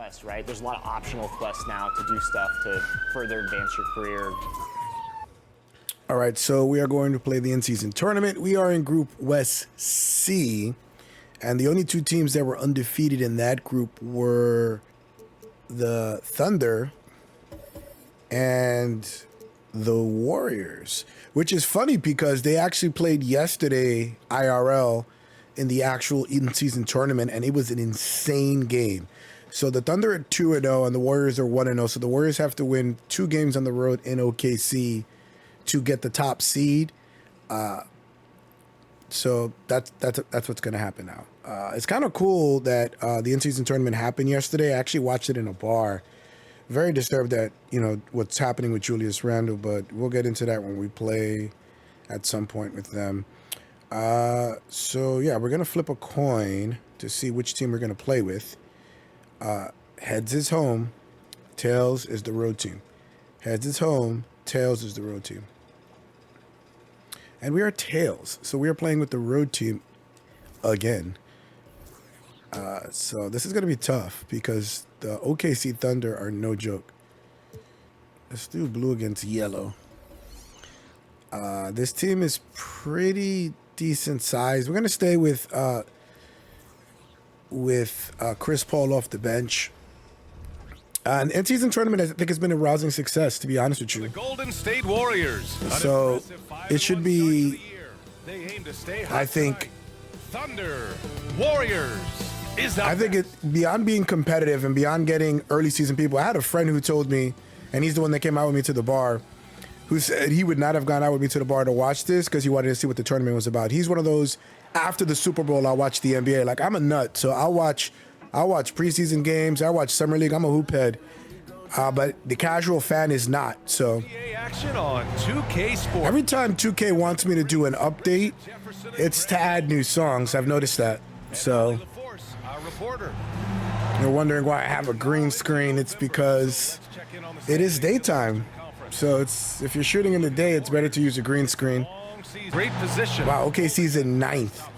quest, right? There's a lot of optional quests now to do stuff to further advance your career. All right, so we are going to play the in-season tournament. We are in Group West C, and the only two teams that were undefeated in that group were the Thunder and the Warriors, which is funny because they actually played yesterday IRL in the actual in-season tournament, and it was an insane game. So the Thunder are 2-0 and the Warriors are 1-0. So the Warriors have to win 2 games on the road in OKC to get the top seed. So that's what's going to happen now. It's kind of cool that the in-season tournament happened yesterday. I actually watched it in a bar. Very disturbed that, you know, what's happening with Julius Randle, but we'll get into that when we play at some point with them. So yeah, we're going to flip a coin to see which team we're going to play with. Heads is home, tails is the road team. Heads is home, tails is the road team. And we are tails, so we are playing with the road team again. So this is going to be tough because the OKC Thunder are no joke. Let's do blue against yellow. This team is pretty decent size. We're going to stay with Chris Paul off the bench. And in-season tournament, I think, has been a rousing success, to be honest with you. The Golden State Warriors. So it should be, I think, Thunder Warriors is up. I think it, beyond being competitive and beyond getting early season people, I had a friend who told me, and he's the one that came out with me to the bar, who said he would not have gone out with me to the bar to watch this because he wanted to see what the tournament was about. He's one of those, after the Super Bowl, I'll watch the NBA. Like, I'm a nut, so I'll watch preseason games. I watch Summer League. I'm a hoop head. But the casual fan is not. So Action on 2K Sports. every time 2K wants me to do an update, it's to add new songs. I've noticed that. So you're wondering why I have a green screen. It's because it is daytime. So it's, if you're shooting in the day, it's better to use a green screen. Great position. Wow, OKC's in 9th.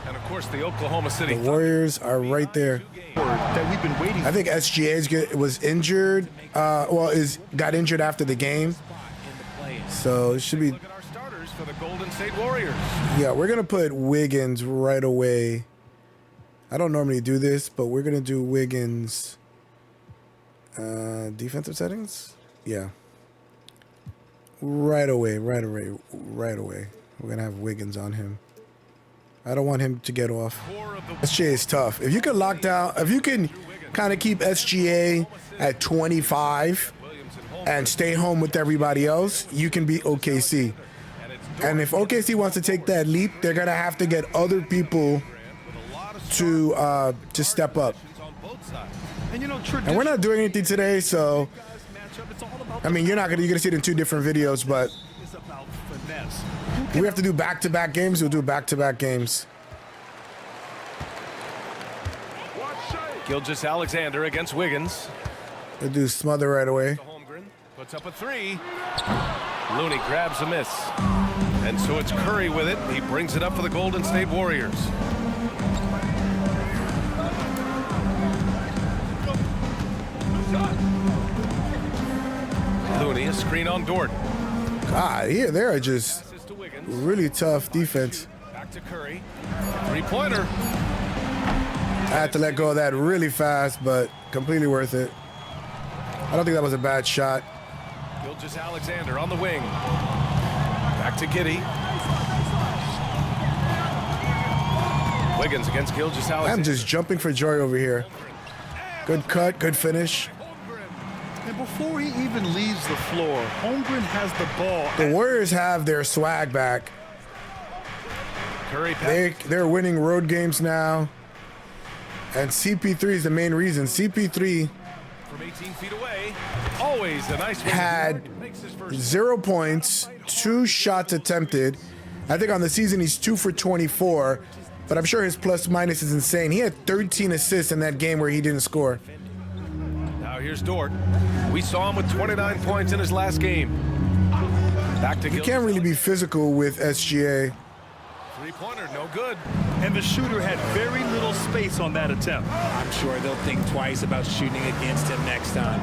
And of course, the Oklahoma City The Warriors are right there. That we've been waiting. I think SGA was injured. Got injured after the game. So it should be. Look at our starters for the Golden State Warriors. Yeah, we're gonna put Wiggins right away. I don't normally do this, but we're gonna do Wiggins. Defensive settings. Yeah. Right away. We're gonna have Wiggins on him. I don't want him to get off. SGA is tough. If you can lock down, if you can kind of keep SGA at 25 and stay home with everybody else, you can beat OKC. And if OKC wants to take that leap, they're gonna have to get other people to step up. And we're not doing anything today, so I mean, you're gonna see it in 2 different videos, but we have to do back-to-back games. We'll do back-to-back games. Gilgeous-Alexander against Wiggins. We'll do smother right away. Holmgren puts up a 3. Looney grabs a miss. And so it's Curry with it. He brings it up for the Golden State Warriors. Looney, a screen on Dort. God, yeah, they're just really tough defense. Back to Curry. 3-pointer. I had to let go of that really fast, but completely worth it. I don't think that was a bad shot. Gilgeous-Alexander on the wing. Back to Giddey. Wiggins against Gilgeous-Alexander. I'm just jumping for joy over here. Good cut, good finish. And before he even leaves the floor, Holmgren has the ball. The Warriors have their swag back. Curry They're winning road games now. And CP3 is the main reason. CP3 from 18 feet away. Always a nice had 0 points, 2 shots attempted. I think on the season he's 2 for 24, but I'm sure his plus minus is insane. He had 13 assists in that game where he didn't score. Now here's Dort. We saw him with 29 points in his last game. Back to You can't really be physical with SGA. 3-pointer, no good. And the shooter had very little space on that attempt. I'm sure they'll think twice about shooting against him next time.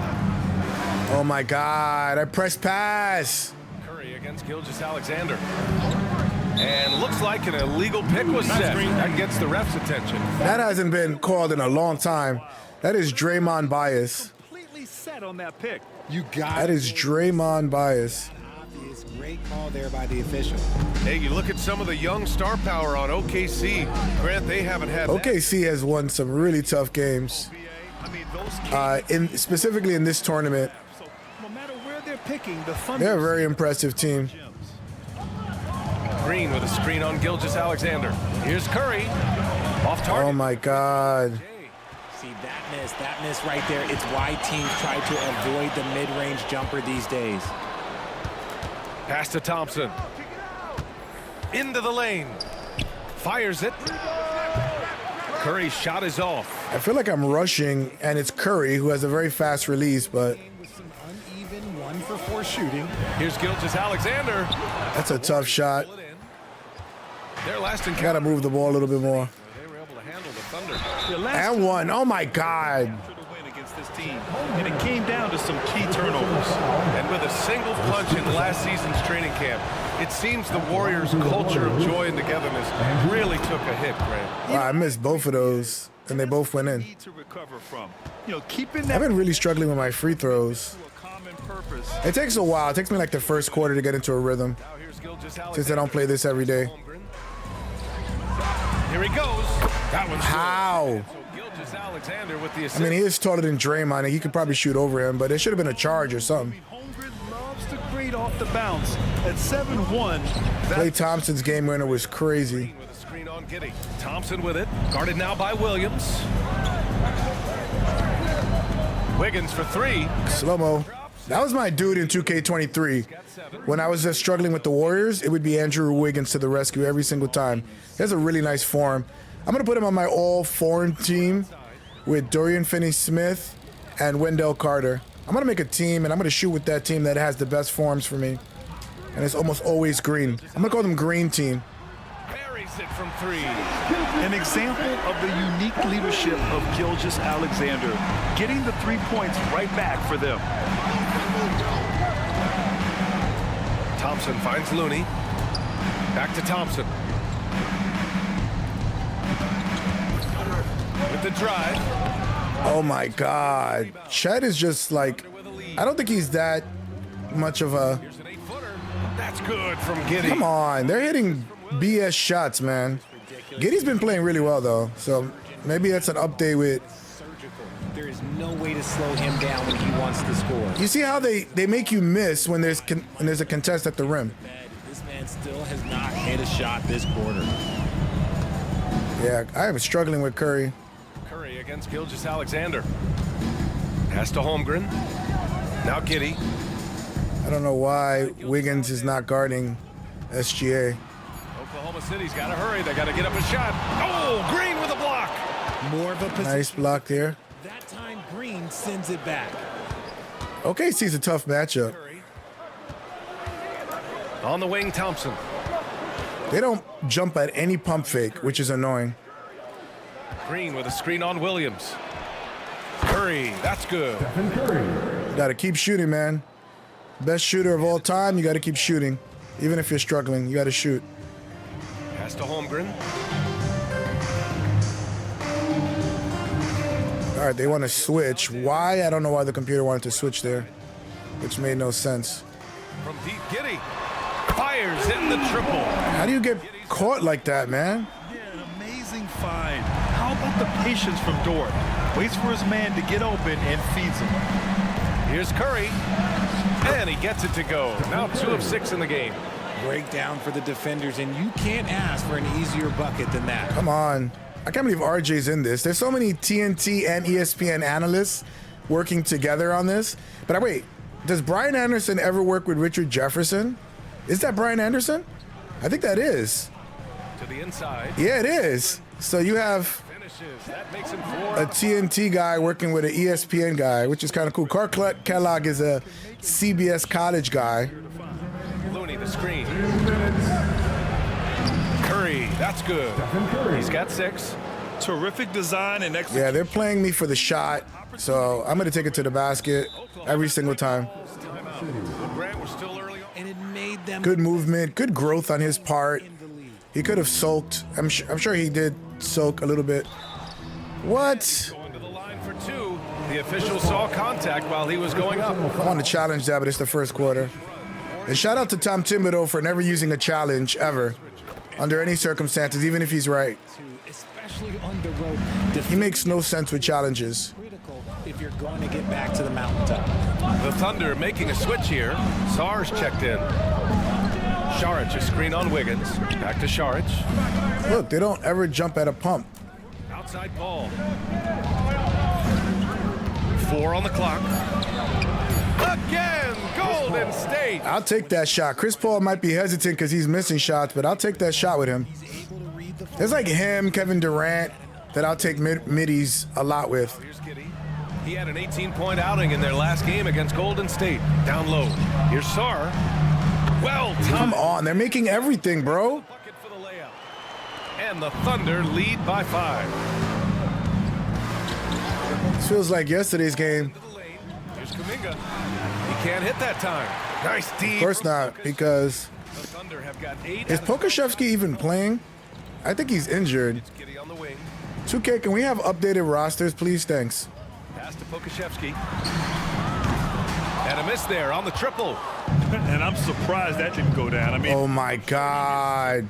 Oh my God, I pressed pass. Curry against Gilgeous-Alexander. And looks like an illegal pick was set. That gets the ref's attention. That hasn't been called in a long time. That is Draymond bias. Completely set on that pick. You got That is Draymond bias. obvious. Great call there by the official. Hey, you look at some of the young star power on OKC. Grant, they haven't had that. OKC has won some really tough games. Specifically in this tournament. So no matter where they're picking, the Thunder. They're a very impressive team. Green with a screen on Gilgeous-Alexander. Here's Curry. Off target. Oh my God. See, that miss right there. It's why teams try to avoid the mid-range jumper these days. Pass to Thompson. Into the lane. Fires it. Curry's shot is off. I feel like I'm rushing, and it's Curry who has a very fast release, but With some uneven 1-for-4 shooting. Here's Gilgeous-Alexander. that's a tough shot. Their last encounter. Gotta move the ball a little bit more. They were able to handle the Thunder. And one. Oh my God. To win against this team, and it came down to some key turnovers. And with a single punch in last season's training camp, it seems the Warriors' culture of joy and togetherness really took a hit, Grant. Wow, I missed both of those, and they both went in. Need to recover from, keeping I've that been really struggling with my free throws. to a common purpose. It takes a while. It takes me like the first quarter to get into a rhythm, Now here's Gilgeous-Alexander. since I don't play this every day. Here he goes. That one's How? good. So Gilgeous-Alexander with the I assist. mean, he is taller than Draymond, and he could probably shoot over him, but it should have been a charge or something. Holmgren loves to grade off the bounce at 7-1. Klay Thompson's game winner was crazy. With a screen on Giddey. Thompson with it. Guarded now by Williams. Wiggins for three. Slow-mo. That was my dude in 2K23. When I was struggling with the Warriors, it would be Andrew Wiggins to the rescue every single time. He has a really nice form. I'm going to put him on my all-foreign team with Dorian Finney-Smith and Wendell Carter. I'm going to make a team, and I'm going to shoot with that team that has the best forms for me. And it's almost always green. I'm going to call them Green Team. Buries it from three. An example of the unique leadership of Gilgeous-Alexander, getting the 3 points right back for them. Thompson finds Looney. Back to Thompson. With the drive. Oh, my God. Chet is just like, I don't think he's that much of a... Here's an 8-footer. That's good from Giddey. Come on. They're hitting BS shots, man. Giddey's been playing really well, though. So maybe that's an update with... Surgical. There is no way to slow him down when he wants to score. You see how they make you miss when there's a contest at the rim. This man still has not hit a shot this quarter. Yeah, I am struggling with Curry. Curry against Gilgeous-Alexander. Pass to Holmgren. Now Giddey. I don't know why Wiggins is not guarding SGA. Oklahoma City's got to hurry. They got to get up a shot. Oh, Green with a block. More of a position. Nice block there. That time Green sends it back. OKC's a tough matchup. Curry. On the wing, Thompson. They don't jump at any pump fake, which is annoying. Green with a screen on Williams. Curry, that's good. You got to keep shooting, man. Best shooter of all time, you got to keep shooting. Even if you're struggling, you got to shoot. Pass to Holmgren. All right, they want to switch. Why? I don't know why the computer wanted to switch there, which made no sense. From deep, Giddey. Fires in the triple. How do you get caught like that, man? Yeah, an amazing find. How about the patience from Dort? Waits for his man to get open and feeds him. Here's Curry. And he gets it to go. Now 2 of 6 in the game. Breakdown for the defenders, and you can't ask for an easier bucket than that. Come on. I can't believe RJ's in this. There's so many TNT and ESPN analysts working together on this. But wait, does Brian Anderson ever work with Richard Jefferson? Is that Brian Anderson? I think that is. To the inside. Yeah, it is. So you have Finishes. That makes him a 4. TNT guy working with an ESPN guy, which is kind of cool. Carl Kellogg is a CBS college guy. Looney the screen. Curry, That's good. He's got 6. Terrific design and execution. Yeah, they're playing me for the shot, so I'm going to take it to the basket every single time. Grant, we're still early on. And it made them Good movement, good growth on his part. He could have soaked. I'm sure he did soak a little bit. What? Going to the line for 2. The official saw contact while he was going up. I want to challenge that, but it's the first quarter. And shout out to Tom Thibodeau for never using a challenge ever, under any circumstances, even if he's right. especially on the road. He makes no sense with challenges. Critical if you're going to get back to the mountaintop. The Thunder making a switch here. Sarge checked in. Šarić, a screen on Wiggins. Back to Šarić. Look, they don't ever jump at a pump. Outside ball. 4 on the clock. Again, Golden State. I'll take that shot. Chris Paul might be hesitant because he's missing shots, but I'll take that shot with him. There's like him, Kevin Durant, that I'll take middies a lot with. Here's Giddey. He had an 18-point outing in their last game against Golden State. Down low. Here's Sarr. Well timed. Come on, they're making everything, bro. Bucket for the layup. And the Thunder lead by 5. This feels like yesterday's game. Into the lane. Here's Kuminga. He can't hit that time. Nice deep. Of course not, because The Thunder have got 8. is Pokashevsky even playing? I think he's injured. It's Giddey on the wing. 2K, can we have updated rosters, please? Thanks. Pass to Pokashevsky. And a miss there on the triple. And I'm surprised that didn't go down. I mean, Oh my God.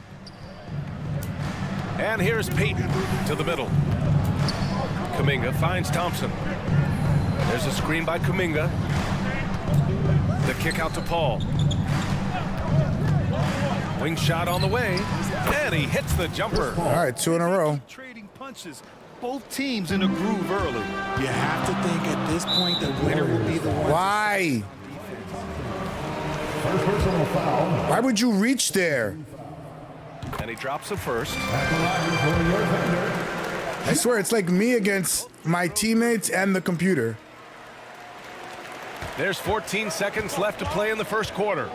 And here's Payton to the middle. Kuminga finds Thompson. There's a screen by Kuminga. The kick out to Paul. Wing shot on the way. And he hits the jumper. All right, 2 in a row. trading punches. Both teams in a groove early. You have to think at this point the winner will be the one. Why? Why would you reach there? And he drops the first. I swear, it's like me against my teammates and the computer. There's 14 seconds left to play in the first quarter.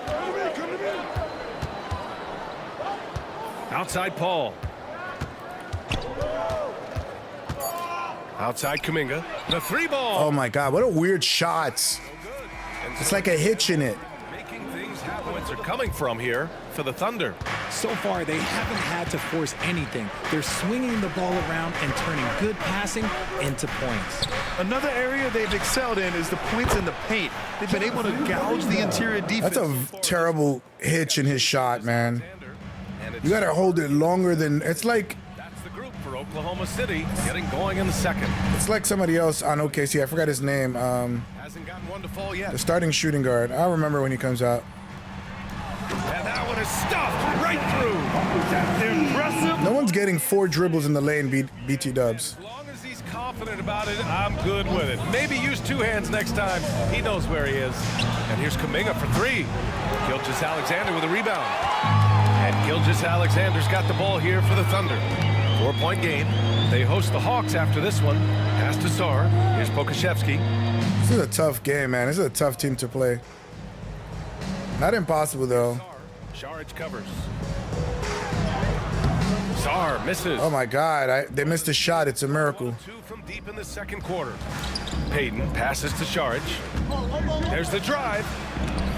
Outside Paul. Outside Kuminga. The 3 ball. Oh my God, what a weird shot. It's like a hitch in it. Making things happen. Points are coming from here for the Thunder. So far, they haven't had to force anything. They're swinging the ball around and turning good passing into points. Another area they've excelled in is the points in the paint. They've been able to gouge the interior defense. That's a terrible hitch in his shot, man. You gotta hold it longer than, it's like That's the group for Oklahoma City, getting going in the second. somebody else on OKC. I forgot his name. Hasn't gotten one to fall yet. The starting shooting guard. I'll remember when he comes out. And that one is stuffed right through. impressive. No one's getting 4 dribbles in the lane, BT Dubs. As long as he's confident about it, I'm good with it. Maybe use 2 hands next time. He knows where he is. And here's Kuminga for 3. Gilgeous-Alexander with a rebound. And Gilgeous-Alexander's got the ball here for the Thunder. 4-point game. They host the Hawks after this one. Pass to Sarr. Here's Pokashevsky. This is a tough game, man. This is a tough team to play. Not impossible, though. Šarić covers. Sarr misses. Oh my God, they missed a shot. It's a miracle. 2 from deep in the second quarter. Payton passes to Šarić. There's the drive.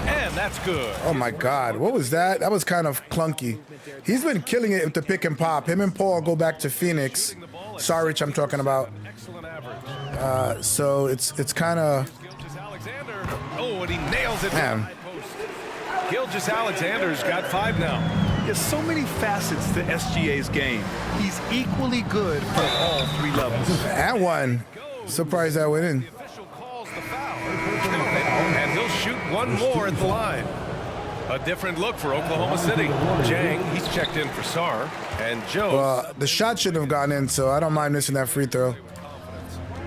And that's good. Oh my God, what was that? That was kind of clunky. He's been killing it with the pick and pop. Him and Paul go back to Phoenix. Šarić, I'm talking about. Excellent average. So it's kind of. Gilgeous-Alexander. Oh, and he nails it. Damn. Gilgeous-Alexander's got 5 now. There's so many facets to SGA's game. He's equally good for all 3 levels. And 1. Surprised that went in. The official calls the foul. And he'll shoot 1 more at the line. A different look for Oklahoma City. Jang, he's checked in for Sarr. And Joe. The shot shouldn't have gone in, so I don't mind missing that free throw.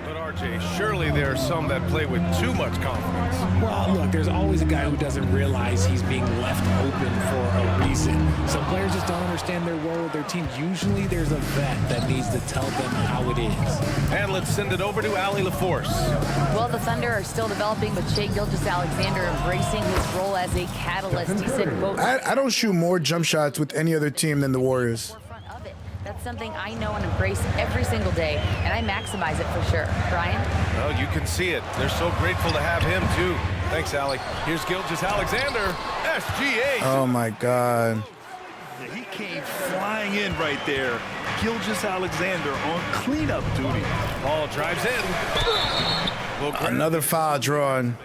But RJ, surely there are some that play with too much confidence. Well, look, there's always a guy who doesn't realize he's being left open for a reason. Some players just don't understand their role with their team. Usually there's a vet that needs to tell them how it is. And let's send it over to Allie LaForce. Well, the Thunder are still developing, but Shai Gilgeous-Alexander embracing his role as a catalyst. He said, quote, I don't shoot more jump shots with any other team than the Warriors. forefront of it. It's something I know and embrace every single day, and I maximize it for sure. Brian? Well, you can see it. They're so grateful to have him, too. Thanks, Allie. Here's Gilgeous-Alexander, SGA. Oh, my God. He came flying in right there. Gilgeous-Alexander on cleanup duty. Paul drives in. Another foul drawn.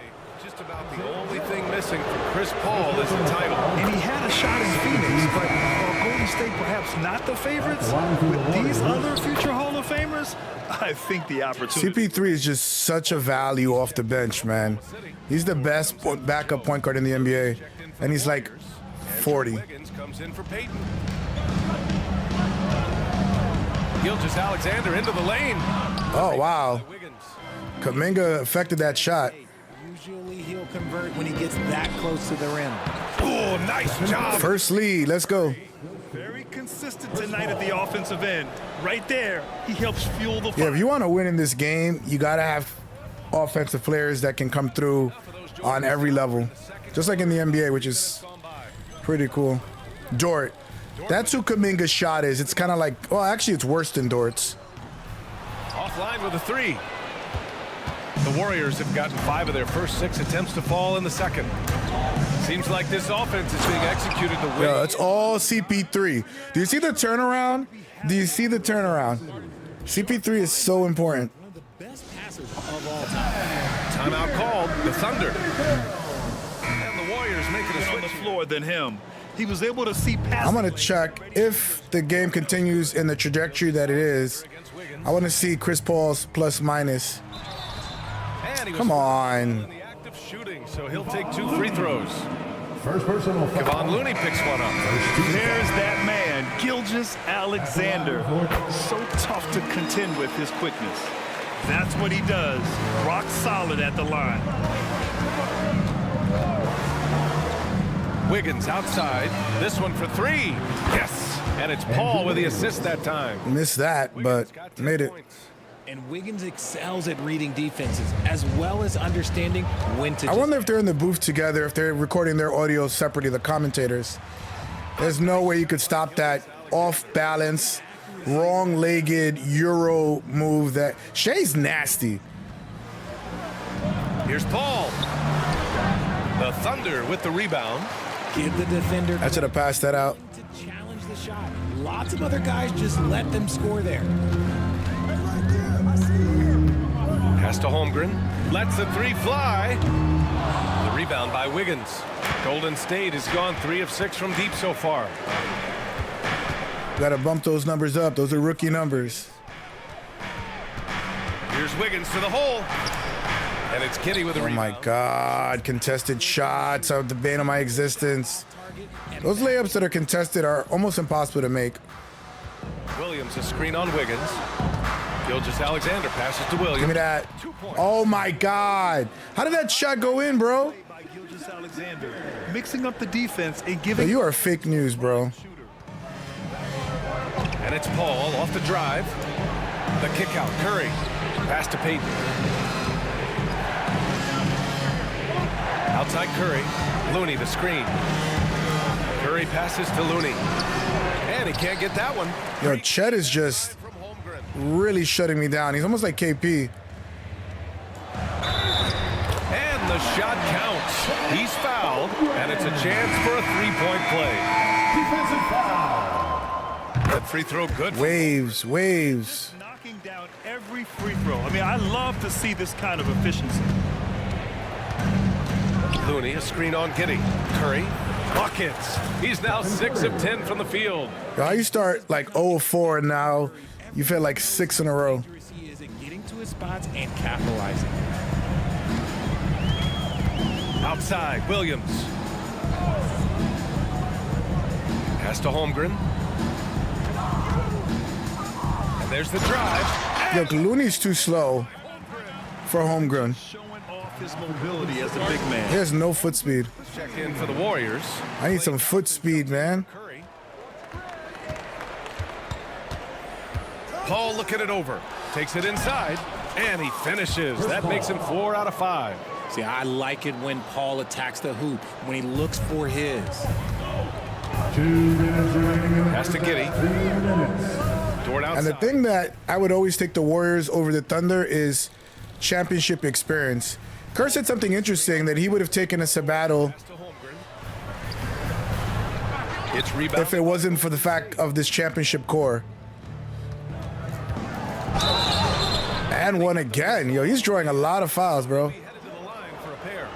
Just about the only thing missing from Chris Paul is the title. And he had a shot in Phoenix, but Golden State perhaps not the favorites. With these other future Hall of Famers, I think the opportunity. CP3 is just such a value off the bench, man. He's the best backup point guard in the NBA, and he's like 40. Wiggins comes in for Peyton. Gilgeous-Alexander into the lane. Oh, wow. Kuminga affected that shot. Usually he'll convert when he gets that close to the rim. Oh, nice job. First lead, let's go. Very consistent tonight at the offensive end. Right there, he helps fuel the fire. Yeah, if you want to win in this game, you got to have offensive players that can come through on every level. Just like in the NBA, which is pretty cool. Dort. That's who Kuminga's shot is. It's kind of like, well, actually, it's worse than Dort's. Offline with a three. The Warriors have gotten 5 of their first 6 attempts to fall in the second. Seems like this offense is being executed to win. Yeah, it's all CP3. Do you see the turnaround? Do you see the turnaround? CP3 is so important. One of the best passers of all time. Timeout called. The Thunder. And the Warriors making a On switch the floor than him. He was able to see past. I'm going to check if the game continues in the trajectory that it is. I want to see Chris Paul's plus minus. Come on. In the act of shooting, so he'll take 2 free throws. First personal foul. Kevon Looney picks one up. There's that man, Gilgeous-Alexander. So tough to contend with his quickness. That's what he does. Rock solid at the line. Wiggins outside. This one for 3. Yes. And it's Paul with the assist that time. Missed that, but made it. And Wiggins excels at reading defenses as well as understanding when to. I wonder if they're in the booth together, if they're recording their audio separately, the commentators. There's no way you could stop that off-balance, wrong-legged Euro move that Shea's nasty. Here's Paul. The Thunder with the rebound. Give the defender. I should have passed that out. To challenge the shot. Lots of other guys just let them score there. Pass to Holmgren. Lets the 3 fly. The rebound by Wiggins. Golden State has gone 3 of 6 from deep so far. Got to bump those numbers up. Those are rookie numbers. Here's Wiggins to the hole. And it's Kitty with a Oh, rebound. my God. Contested shots are the bane of my existence. Those layups that are contested are almost impossible to make. Williams a screen on Wiggins. Gilgeous-Alexander passes to Williams. Give me that. Oh, my God. How did that shot go in, bro? By Gilgeous-Alexander, mixing up the defense and Yo, giving. you are fake news, bro. And it's Paul off the drive. The kick out. Curry. Pass to Peyton. Outside Curry. Looney the screen. Curry passes to Looney. And he can't get that one. Yo, Chet is just really shutting me down. He's almost like KP. And the shot counts. He's fouled. And it's a chance for a 3-point play. Defensive foul. That free throw good. Waves, waves. Knocking down every free throw. I mean, I love to see this kind of efficiency. Looney, a screen on Giddy. Curry, buckets. He's now 6 of 10 from the field. Yo, how you start like 0 of 4 and now you feel like 6 in a row. He is at getting to his spots and capitalizing. Outside, Williams. Pass to Holmgren. And there's the drive. Look, Looney's too slow for Holmgren. Showing off his mobility as a big man. He has no foot speed. Check in for the Warriors. I need some foot speed, man. Curry. Paul looking it over. Takes it inside. And he finishes. That makes him 4 out of 5. See, I like it when Paul attacks the hoop, when he looks for his. 2 minutes remaining. Pass to Giddy. 3 minutes. Dort outside. And the thing that I would always take the Warriors over the Thunder is championship experience. Kerr said something interesting that he would have taken a sabbatical It's rebound. if it wasn't for the fact of this championship core. And one again. Yo, he's drawing a lot of fouls, bro. Headed to the line for a pair.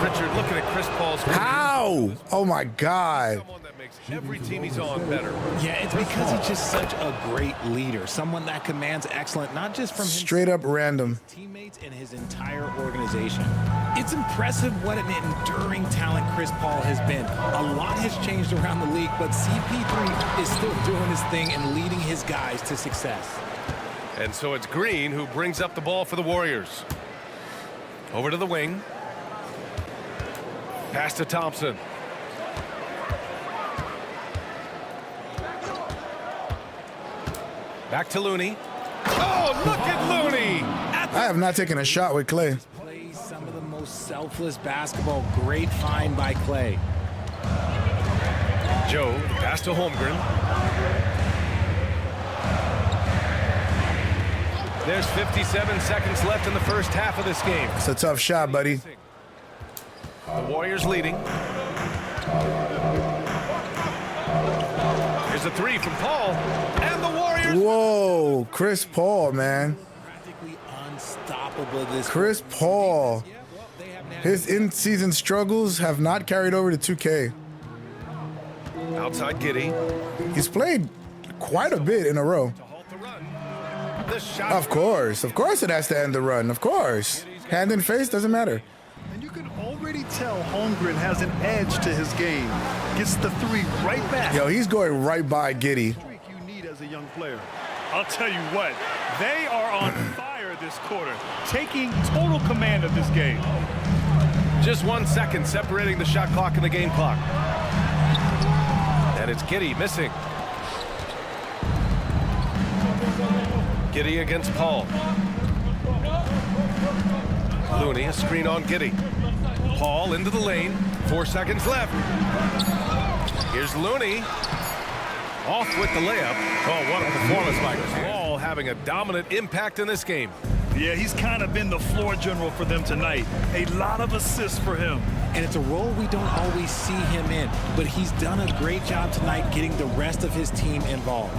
Richard looking at Chris Paul's. How? Oh my God. Someone that makes every team he's on better. Yeah, it's because he's just such a great leader. Someone that commands excellence, not just from Straight up random. his teammates and his entire organization. It's impressive what an enduring talent Chris Paul has been. A lot has changed around the league, but CP3 is still doing his thing and leading his guys to success. And so it's Green who brings up the ball for the Warriors. Over to the wing. Pass to Thompson. Back to Looney. Oh, look at Looney! I have not taken a shot with Clay. Plays some of the most selfless basketball. Great find by Clay. Joe, pass to Holmgren. There's 57 seconds left in the first half of this game. It's a tough shot, buddy. The Warriors leading. Here's a three from Paul. And the Warriors. Whoa, Chris Paul, man. Practically unstoppable this Chris Paul. His in-season struggles have not carried over to 2K. Outside Giddey. He's played quite a bit in a row. To halt the run. The shot. Of course it has to end the run. Of course. Hand in face, doesn't matter. And you can already tell Holmgren has an edge to his game. Gets the three right back. Yo, he's going right by Giddey. Streak you need as a young player. I'll tell you what, they are on fire this quarter, taking total command of this game. Just 1 second separating the shot clock and the game clock. And it's Giddey missing. Giddey against Paul. Looney, a screen on Giddey. Paul into the lane. 4 seconds left. Here's Looney. Off with the layup. Oh, what a performance by Paul, having a dominant impact in this game. Yeah, he's kind of been the floor general for them tonight. A lot of assists for him. And it's a role we don't always see him in, but he's done a great job tonight getting the rest of his team involved.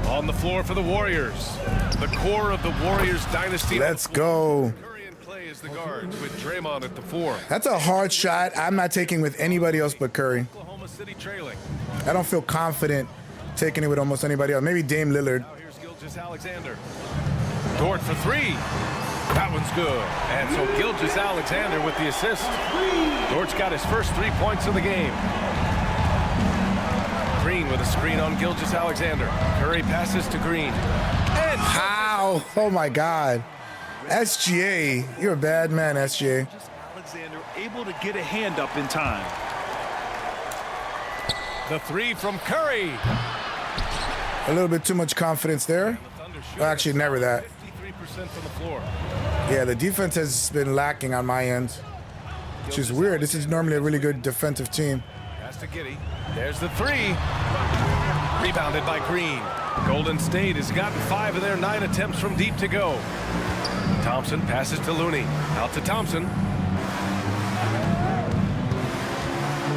On the floor for the Warriors. The core of the Warriors dynasty. Let's go. Curry and Clay is the guards with Draymond at the 4. That's a hard shot. I'm not taking with anybody else but Curry. Oklahoma City trailing. I don't feel confident taking it with almost anybody else. Maybe Dame Lillard. Now here's Gilgeous-Alexander. Dort for 3. That one's good. And so Gilgeous-Alexander with the assist. Dort's got his first 3 points of the game. Green with a screen on Gilgeous-Alexander. Curry passes to Green. And How? Oh my God. SGA, you're a bad man, SGA. Alexander able to get a hand up in time. the 3 from Curry. A little bit too much confidence there. Well, actually, never that. 53% from the floor. Yeah, the defense has been lacking on my end, which is weird. This is normally a really good defensive team. Pass to Giddey. There's the 3. Rebounded by Green. Golden State has gotten 5 of their 9 attempts from deep to go. Thompson passes to Looney. Out to Thompson.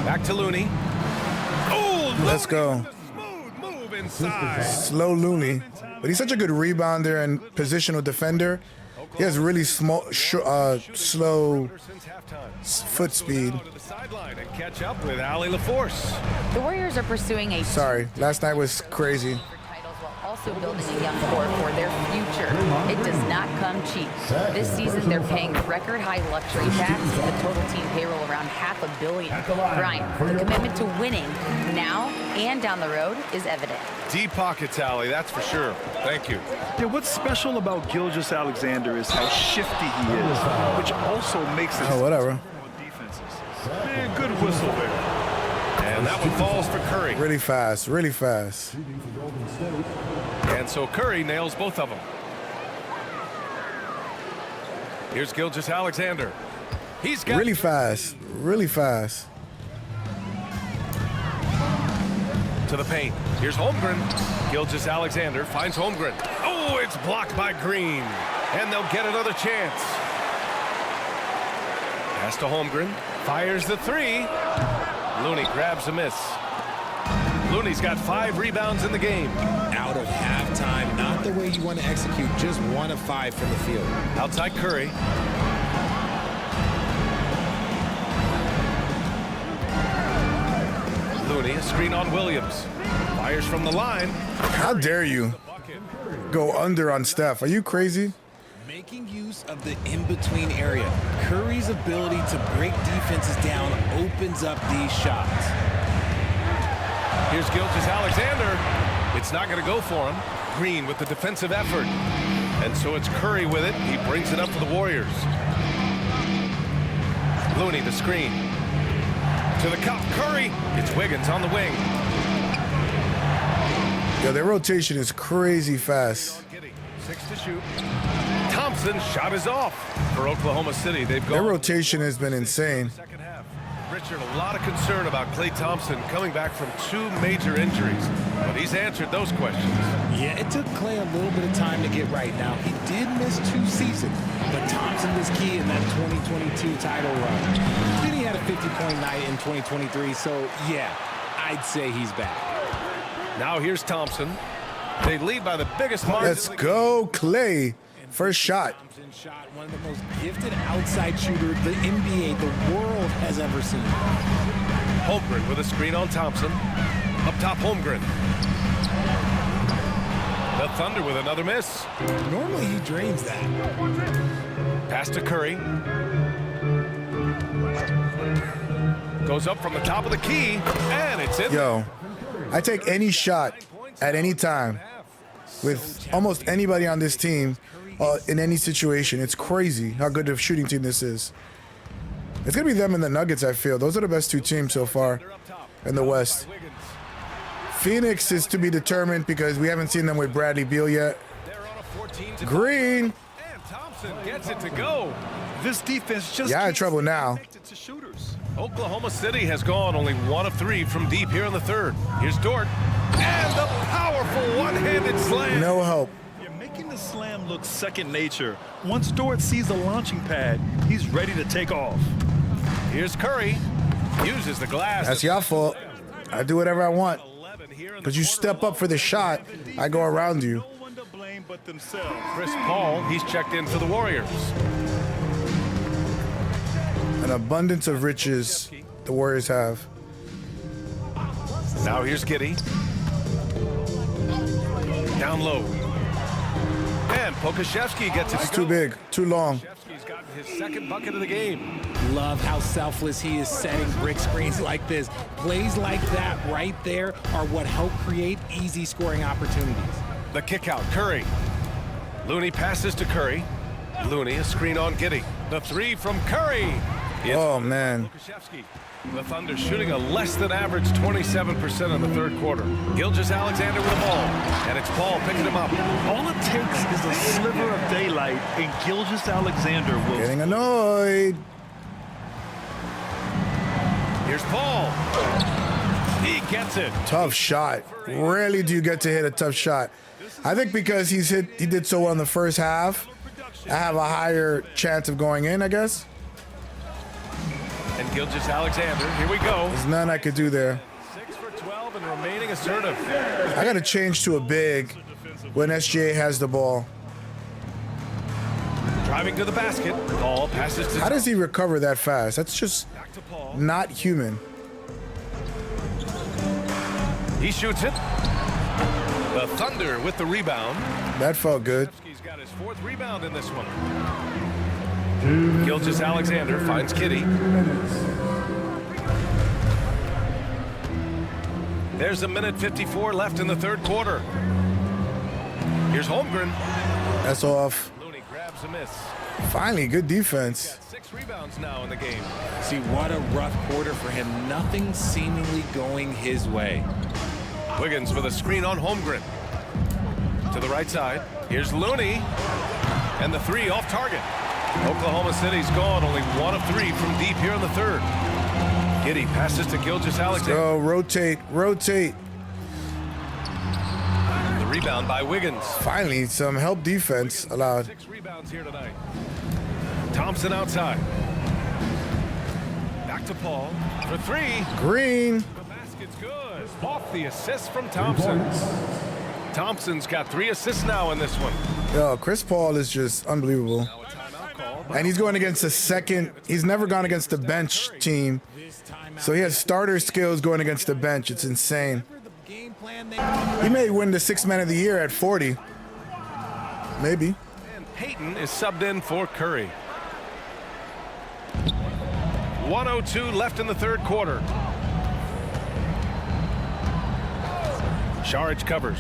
Back to Looney. Oh, Let's go. Smooth move inside. Slow Looney. But he's such a good rebounder and positional defender. He has really slow Since halftime. foot speed. To the sideline and catch up with Ali LaForce. The Warriors are pursuing a Sorry, last night was crazy. titles while also building a young core for their future. It does not come cheap. This season, they're paying record-high luxury tax with the total team payroll around $500 million. Brian, the commitment to winning now and down the road is evident. Deep pockets, Ali, that's for sure. Thank you. Yeah, what's special about Gilgeous-Alexander is how shifty he is, which also makes it Oh, whatever. on defenses. Man, good whistle there. And that one falls for Curry. Really fast, really fast. And so Curry nails both of them. Here's Gilgeous-Alexander. He's got... Really fast, really fast. To the paint. Here's Holmgren. Gilgeous-Alexander finds Holmgren. Oh, it's blocked by Green. And they'll get another chance. Pass to Holmgren. Fires the three. Looney grabs a miss. Looney's got 5 rebounds in the game. Out of halftime, not the way you want to execute, just 1 of 5 from the field. Outside Curry. Looney, a screen on Williams. Fires from the line. How dare you go under on Steph? Are you crazy? Making use of the in-between area. Curry's ability to break defenses down opens up these shots. Here's Gilgeous-Alexander. It's not going to go for him. Green with the defensive effort. And so it's Curry with it. He brings it up for the Warriors. Looney, the screen. To the cup, Curry. It's Wiggins on the wing. Yo, their rotation is crazy fast. 6 to shoot. Thompson shot is off for Oklahoma City. They've gone. Their rotation has been insane. Second half. Richard, a lot of concern about Klay Thompson coming back from 2 major injuries, but he's answered those questions. Yeah, it took Klay a little bit of time to get right. Now, he did miss 2 seasons, but Thompson was key in that 2022 title run. Then he had a 50-point night in 2023, so yeah, I'd say he's back. Now here's Thompson. They lead by the biggest margin. Let's go, Klay. First shot. Thompson shot one of the most gifted outside shooters the NBA, the world has ever seen. Holmgren with a screen on Thompson. Up top, Holmgren. The Thunder with another miss. Normally he drains that. Pass to Curry. Goes up from the top of the key, and it's in. Yo, I take any shot at any time with almost anybody on this team in any situation. It's crazy how good of a shooting team this is. It's going to be them and the Nuggets, I feel. Those are the best 2 teams so far in the West. Phoenix is to be determined because we haven't seen them with Bradley Beal yet. Green. And Thompson gets it to go. This defense just Yeah, in trouble now. to shooters. Oklahoma City has gone only 1 of 3 from deep here in the third. Here's Dort. And the powerful one-handed slam. No help. You're making the slam look second nature. Once Dort sees the launching pad, he's ready to take off. Here's Curry. Uses the glass. That's your fault. I do whatever I want. Because you step up for the shot, I go around you. No one to blame but themselves. Chris Paul, he's checked in for the Warriors. An abundance of riches the Warriors have. Now here's Giddey. Down low. And Pokashevsky gets it. It's too big, too long. Pokashevsky's gotten his 2nd bucket of the game. Love how selfless he is setting brick screens like this. Plays like that right there are what help create easy scoring opportunities. The kick out, Curry. Looney passes to Curry. Looney, a screen on Giddey. The 3 from Curry. It's Oh, man. Pokashevsky. The Thunder shooting a less than average 27% in the 3rd quarter. Gilgeous-Alexander with the ball. And it's Paul picking him up. All it takes is a sliver of daylight, and Gilgeous-Alexander will. Getting annoyed. Here's Paul. He gets it. Tough shot. Rarely do you get to hit a tough shot. I think because he did so well in the first half, I have a higher chance of going in, I guess. And Gilgeous-Alexander, here we go. There's none I could do there. 6 for 12 and remaining assertive. I got to change to a big when SGA has the ball. Driving to the basket. Paul passes to. How does he recover that fast? That's just Back to Paul. not human. He shoots it. The Thunder with the rebound. That felt good. He's got his 4th rebound in this one. Gilgeous-Alexander finds Kitty. There's 1:54 left in the 3rd quarter. Here's Holmgren. That's off. Looney grabs a miss. Finally, good defense. 6 rebounds now in the game. See, what a rough quarter for him. Nothing seemingly going his way. Wiggins with a screen on Holmgren. To the right side. Here's Looney. And the 3 off target. Oklahoma City's gone only 1 of 3 from deep here in the 3rd. Giddey passes to Gilgeous-Alexander. Go, rotate, rotate. rebound by Wiggins. Finally, some help defense allowed. 6 rebounds here tonight. Thompson outside. Back to Paul for 3. Green. The basket's good. Off the assist from Thompson. Thompson's got 3 assists now in this one. Yo, Chris Paul is just unbelievable. Now a timeout call. And he's going against the second. He's never gone against the bench team. So he has starter skills going against the bench. It's insane. He may win the 6th man of the year at 40. Maybe. And Payton is subbed in for Curry. 1:02 left in the 3rd quarter. Saric covers.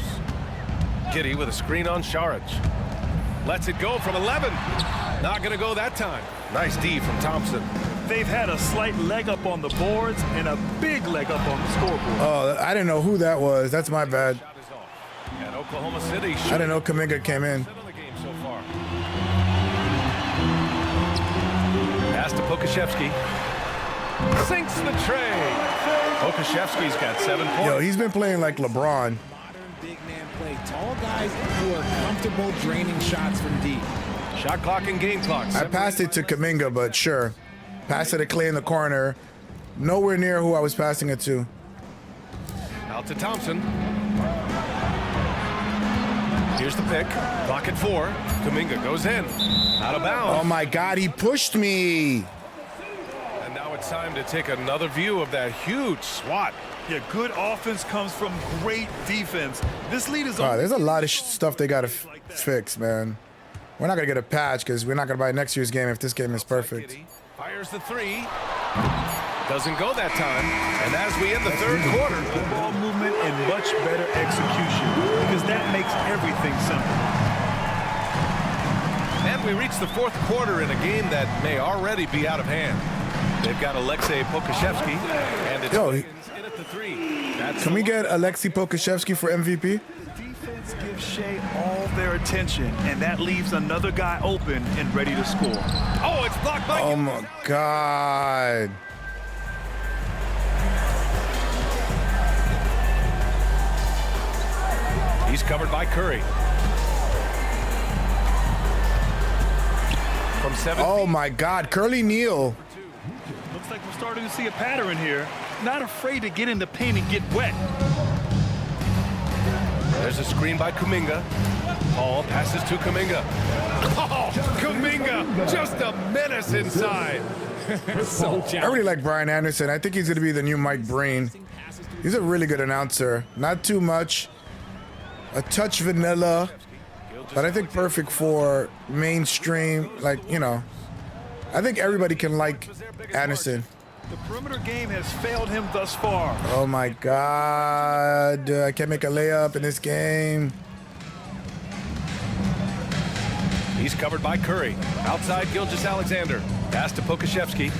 Giddey with a screen on Saric. Lets it go from 11. Not going to go that time. Nice D from Thompson. They've had a slight leg up on the boards and a big leg up on the scoreboard. Oh, I didn't know who that was. That's my bad. Shot is off. And Oklahoma City I didn't know Kuminga came in. in the game so far. Pass to Pokashevsky. Sinks the tray. Pokashevsky's got 7 points. Yo, he's been playing like LeBron. Modern big man play. Tall guys who are comfortable draining shots from deep. Shot clock and game clock. I passed it to Kuminga, but sure. Passed it to Clay in the corner. Nowhere near who I was passing it to. Out to Thompson. Here's the pick. Clock at 4. Kuminga goes in. Out of bounds. Oh my God, he pushed me. And now it's time to take another view of that huge swat. Yeah, good offense comes from great defense. This lead is Oh, there's a lot of stuff they got to fix, man. We're not going to get a patch because we're not going to buy next year's game if this game is perfect. Fires the 3. Doesn't go that time. And as we end the 3rd quarter, ball movement and much better execution because that makes everything simple. and we reach the 4th quarter in a game that may already be out of hand. They've got Alexei Pokashevsky, and it's Wiggins in at the 3. Can we get Alexei Pokashevsky for MVP? Defense gives Shea all their attention, and that leaves another guy open and ready to score. Oh, it's blocked by. Oh my God. He's covered by Curry. From 7 Oh my God, Curly Neal. Looks like we're starting to see a pattern here. Not afraid to get in the paint and get wet. There's a screen by Kuminga. Paul passes to Kuminga. Oh, Kuminga, just a menace inside. I really like Brian Anderson. I think he's going to be the new Mike Breen. He's a really good announcer. Not too much. A touch vanilla. But I think perfect for mainstream, like, you know. I think everybody can like Anderson. The perimeter game has failed him thus far. Oh my God. I can't make a layup in this game. He's covered by Curry. Outside Gilgeous-Alexander. Pass to Pokashevsky.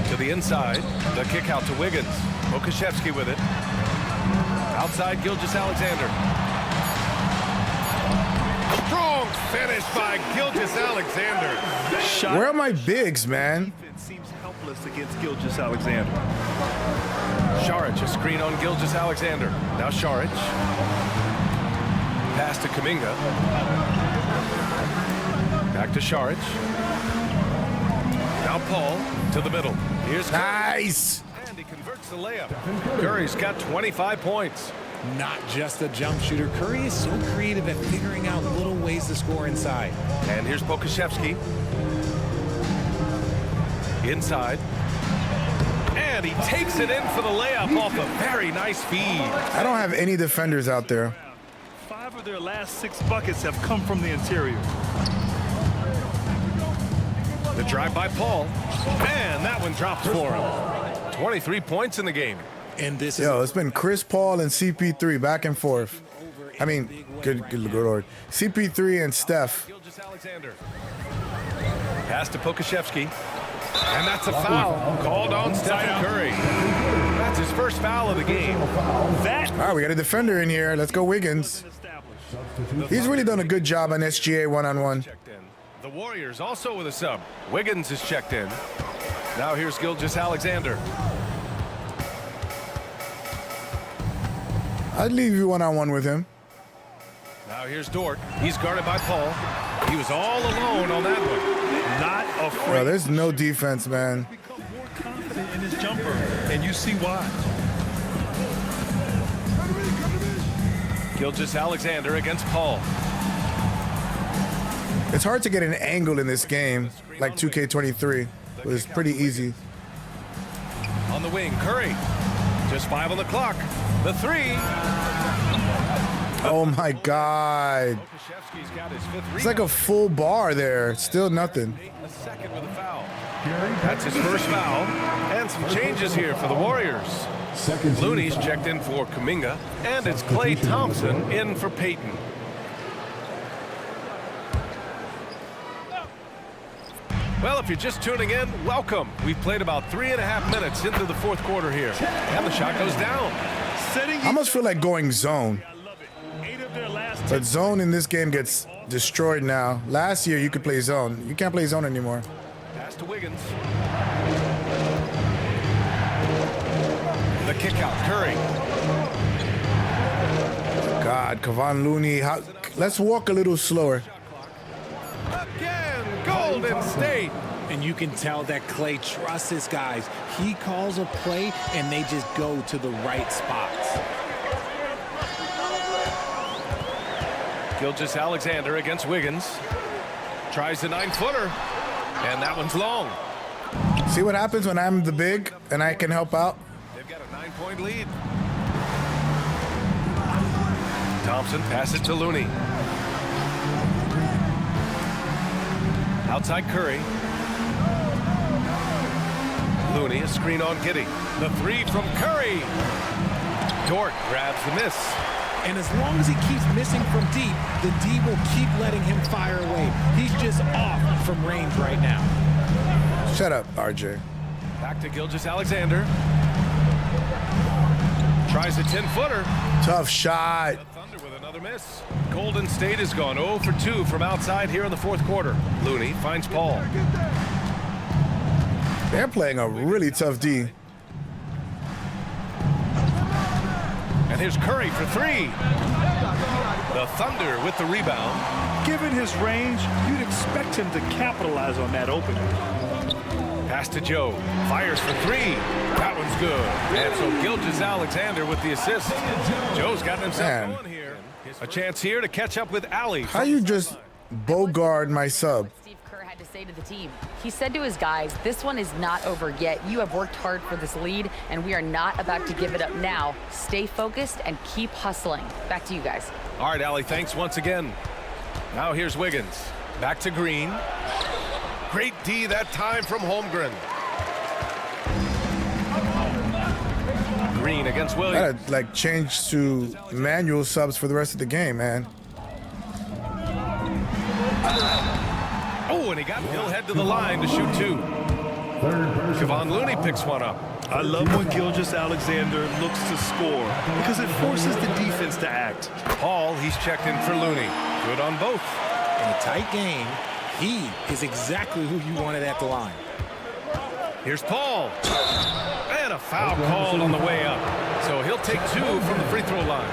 To the inside. The kick out to Wiggins. Pokashevsky with it. Outside Gilgeous-Alexander. Strong finish by Gilgeous-Alexander. Where are my bigs, man? Defense seems helpless against Gilgeous-Alexander. Saric, a screen on Gilgeous-Alexander. Now Saric. Pass to Kuminga. Back to Saric. Now Paul to the middle. Here's Curry. Nice. And he converts the layup. Curry's got 25 points. Not just a jump shooter. Curry is so creative at figuring out little ways to score inside. And here's Pokashevsky. Inside. And he takes it in for the layup off a very nice feed. I don't have any defenders out there. 5 of their last 6 buckets have come from the interior. The drive by Paul. And that one drops for him. 23 points in the game. And this Yo, it's been Chris Paul and CP3 back and forth. I mean, good Lord. CP3 and Steph. Gilgeous-Alexander. Pass to Pokashevsky. And that's a foul called on Stephen Curry. That's his first foul of the game. All right, we got a defender in here. Let's go Wiggins. He's really done a good job on SGA one-on-one. The Warriors also with a sub. Wiggins is checked in. Now here's Gilgeous-Alexander. I'd leave you one-on-one with him. Now here's Dort. He's guarded by Paul. He was all alone on that one. Not afraid. Bro, there's no defense, man. Become more confident in his jumper, and you see why. Gilgeous-Alexander against Paul. It's hard to get an angle in this game, like 2K23. It was pretty easy. On the wing, Curry. Just 5 on the clock. The 3. Oh my God. Okashevsky's got his 5th It's like a full bar there. Still nothing. a second with a foul. That's his first foul. And some changes here for the Warriors. Looney's checked in for Kuminga. And it's Klay Thompson in for Payton. Well, if you're just tuning in, welcome. We've played about 3.5 minutes into the 4th quarter here. And the shot goes down. I almost feel like going zone. But zone in this game gets destroyed now. Last year, you could play zone. You can't play zone anymore. Pass to Wiggins. The kick out, Curry. God, Kevon Looney. Let's walk a little slower. Again, Golden State. And you can tell that Klay trusts his guys. He calls a play, and they just go to the right spots. Gilgeous-Alexander against Wiggins. Tries the 9-footer. And that one's long. See what happens when I'm the big and I can help out? They've got a 9-point lead. Thompson passes to Looney. Outside Curry. Looney, a screen on Giddey. The 3 from Curry. Dort grabs the miss. And as long as he keeps missing from deep, the D will keep letting him fire away. He's just off from range right now. Shut up, RJ. Back to Gilgeous-Alexander. Tries a 10-footer. Tough shot. The Thunder with another miss. Golden State has gone 0 for 2 from outside here in the 4th quarter. Looney finds Paul. They're playing a really tough D. And here's Curry for 3. The Thunder with the rebound. Given his range, you'd expect him to capitalize on that opening. Pass to Joe. Fires for 3. That one's good. And so Gilgeous-Alexander with the assist. Joe's got himself going here. A chance here to catch up with Allie. How you just bogard my sub? Steve Kerr had to say to the team. He said to his guys, this one is not over yet. You have worked hard for this lead, and we are not about to give it up now. Stay focused and keep hustling. Back to you guys. All right, Allie, thanks once again. Now here's Wiggins. Back to Green. Great D that time from Holmgren. Green against Williams. Gotta like change to manual subs for the rest of the game, man. Oh, and he'll head to the line to shoot 2. Kevon Looney picks one up. I love when Gilgeous-Alexander looks to score because it forces the defense to act. Paul, he's checked in for Looney. Good on both. In a tight game, he is exactly who you wanted at the line. Here's Paul. And a foul called on the way up. So he'll take 2 from the free throw line.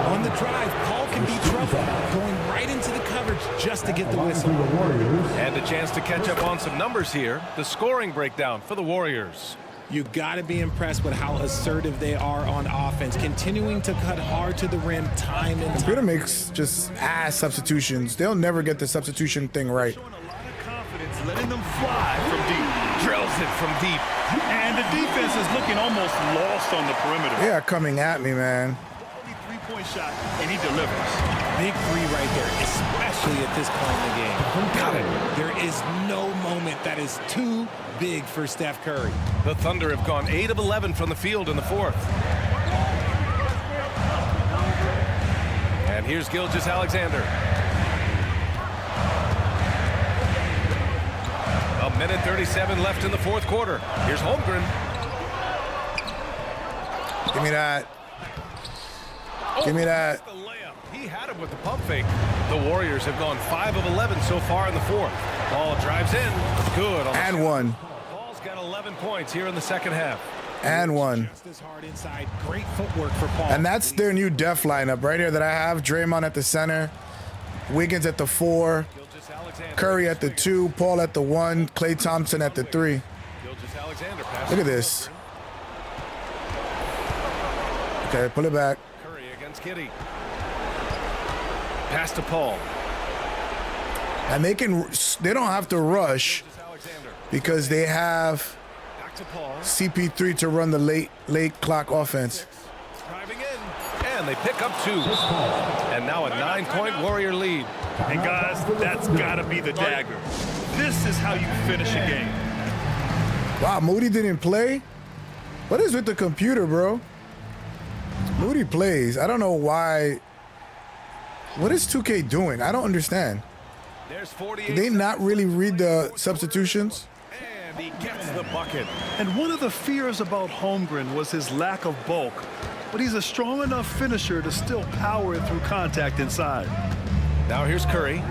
On the drive, Paul can be trouble, going right into the coverage just to get the whistle. And a chance to catch up on some numbers here. The scoring breakdown for the Warriors. You got to be impressed with how assertive they are on offense, continuing to cut hard to the rim time and time. Computer makes just ass substitutions. They'll never get the substitution thing right. Showing a lot of confidence, letting them fly from deep. Drills it from deep. And the defense is looking almost lost on the perimeter. They are coming at me, man. Three-point shot, and he delivers. Big 3 right there, especially at this point in the game. Got it. There is no moment that is too big for Steph Curry. The Thunder have gone 8 of 11 from the field in the 4th. And here's Gilgeous-Alexander. A minute 37 left in the 4th quarter. Here's Holmgren. Give me that. Give me that. The layup. He had him with the pump fake. The Warriors have gone 5 of 11 so far in the 4th. Ball drives in. Good. And 1. Paul's got 11 points here in the 2nd half. And one. Just as hard inside. Great footwork for Paul. And that's their new def lineup right here that I have. Draymond at the center, Wiggins at the 4, Curry at the 2, Paul at the 1, Klay Thompson at the 3. Look at this. Okay, pull it back. Curry against Giddey. Pass to Paul. And they don't have to rush because they have CP3 to run the late clock offense. Driving in, and they pick up 2. And now a 9-point Warrior lead. And guys, that's gotta be the dagger. This is how you finish a game. Wow, Moody didn't play? What is with the computer, bro? Moody plays. I don't know why. What is 2K doing? I don't understand. Did they not really read the substitutions? And he gets the bucket. And one of the fears about Holmgren was his lack of bulk, but he's a strong enough finisher to still power it through contact inside. Now here's Curry.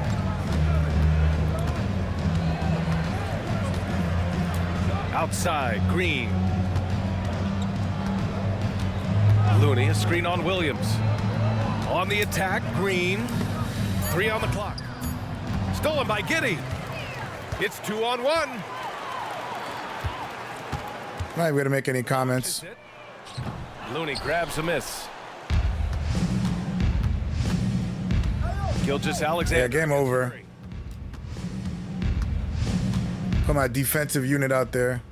Outside, Green. Looney, a screen on Williams. On the attack, Green. 3 on the clock. Stolen by Giddey. It's 2-on-1. I'm not going to make any comments. Looney grabs a miss. Gilgeous-Alexander. Yeah, game over. Put my defensive unit out there.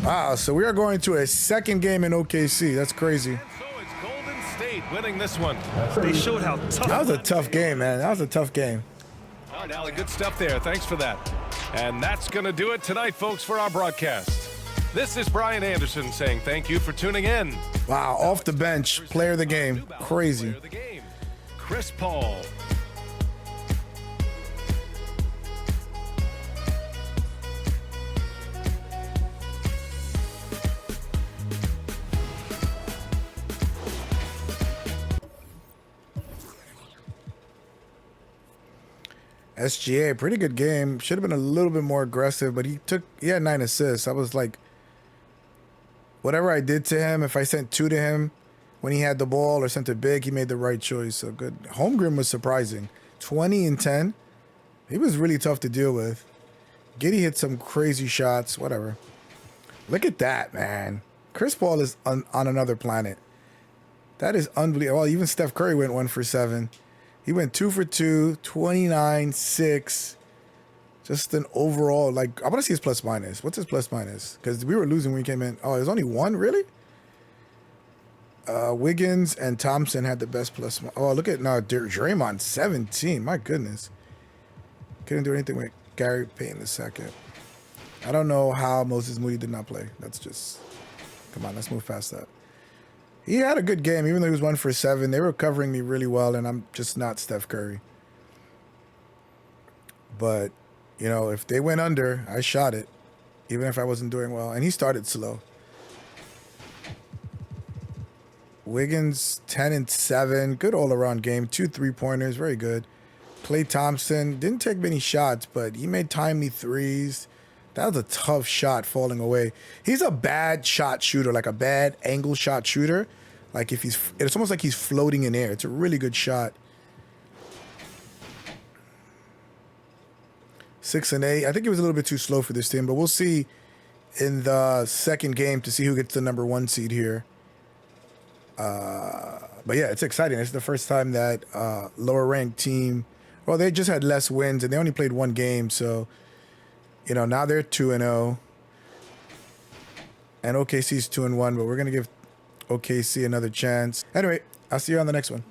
Wow, so we are going to a second game in OKC. That's crazy. And so it's Golden State winning this one. They showed how tough. That was a tough game, man. That was a tough game. All right, Allie, good stuff there. Thanks for that. And that's going to do it tonight, folks, for our broadcast. This is Brian Anderson saying thank you for tuning in. Wow, off the bench, player of the game. Crazy. Player of the game, Chris Paul. SGA, pretty good game. Should have been a little bit more aggressive, but he had 9 assists. I was like, whatever I did to him, if I sent 2 to him when he had the ball or sent it big, he made the right choice. So good. Holmgren was surprising. 20 and 10. He was really tough to deal with. Giddey hit some crazy shots, whatever. Look at that, man. Chris Paul is on another planet. That is unbelievable. Well, even Steph Curry went 1 for 7. He went 2 for 2, 29, 6. Just an overall, like, I want to see his plus minus. What's his plus minus? Because we were losing when we came in. Oh, there's only 1, really? Wiggins and Thompson had the best plus. Oh, look at now, Draymond, 17. My goodness. Couldn't do anything with Gary Payton II. I don't know how Moses Moody did not play. That's just, come on, let's move past that. He had a good game, even though he was 1 for 7. They were covering me really well, and I'm just not Steph Curry. But, you know, if they went under, I shot it, even if I wasn't doing well. And he started slow. Wiggins, 10 and 7. Good all-around game. 2 3-pointers. Very good. Klay Thompson didn't take many shots, but he made timely threes. That was a tough shot falling away. He's a bad shot shooter, like a bad angle shot shooter. Like if it's almost like he's floating in air. It's a really good shot. 6 and 8. I think he was a little bit too slow for this team, but we'll see in the second game to see who gets the number 1 seed here. But yeah, it's exciting. It's the first time that lower ranked team, well, they just had less wins and they only played 1 game, so. You know, now they're 2-0. And OKC's 2-1, but we're going to give OKC another chance. Anyway, I'll see you on the next one.